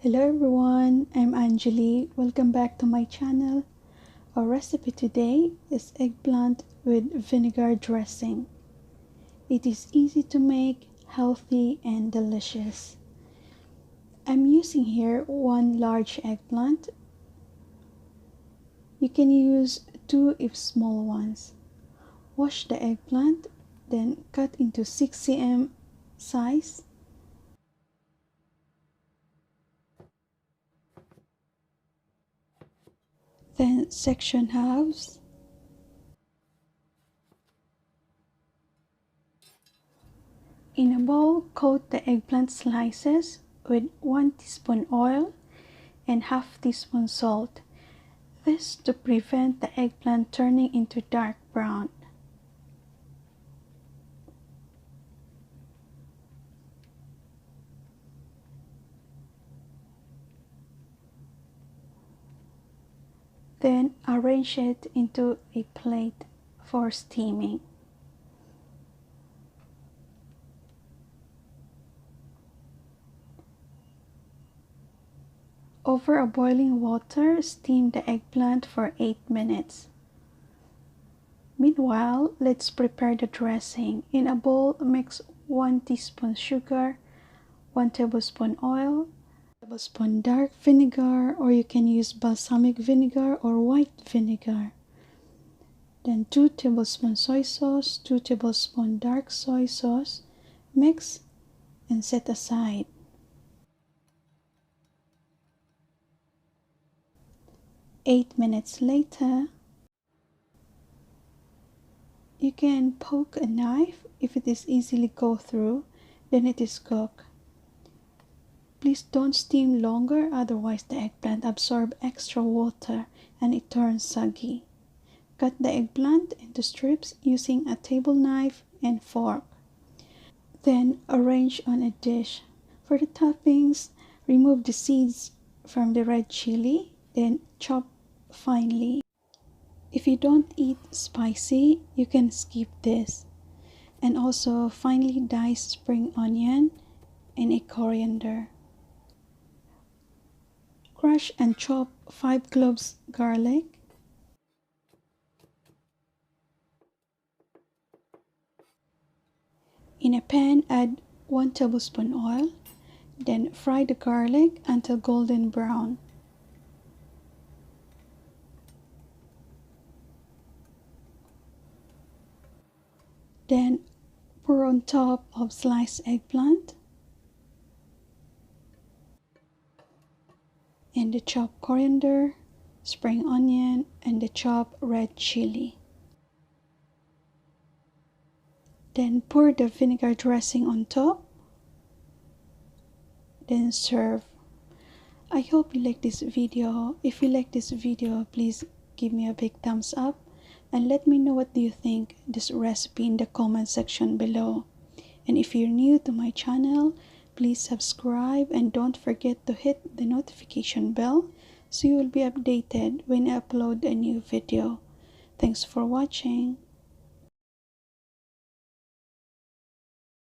Hello everyone, I'm Anjali. Welcome back to my channel. Our recipe today is eggplant with vinegar dressing. It is easy to make, healthy and delicious. I'm using here one large eggplant. You can use two if small ones. Wash the eggplant, then cut into 6 cm size. Then section halves. In a bowl, coat the eggplant slices with 1 teaspoon oil and half teaspoon salt. This to prevent the eggplant turning into dark brown. Then arrange it into a plate for steaming. Over a boiling water, steam the eggplant for 8 minutes. Meanwhile, let's prepare the dressing. In a bowl, mix 1 teaspoon sugar, 1 tablespoon oil, 1 tablespoon dark vinegar, or you can use balsamic vinegar or white vinegar. Then 2 tablespoons soy sauce, 2 tablespoons dark soy sauce. Mix and set aside. Eight minutes later, you can poke a knife. If it is easily go through, then it is cooked. Please don't steam longer, otherwise the eggplant absorbs extra water and it turns soggy. Cut the eggplant into strips using a table knife and fork. Then arrange on a dish. For the toppings, remove the seeds from the red chili, then chop finely. If you don't eat spicy, you can skip this. And also finely diced spring onion and a coriander. Crush and chop 5 cloves garlic. In a pan, add 1 tablespoon oil. Then fry the garlic until golden brown. Then pour on top of sliced eggplant and the chopped coriander, spring onion, and the chopped red chili. Then pour the vinegar dressing on top. Then serve. I hope you like this video. If you like this video, please give me a big thumbs up and let me know what do you think this recipe in the comment section below. And if you're new to my channel, please subscribe and don't forget to hit the notification bell so you will be updated when I upload a new video. Thanks for watching.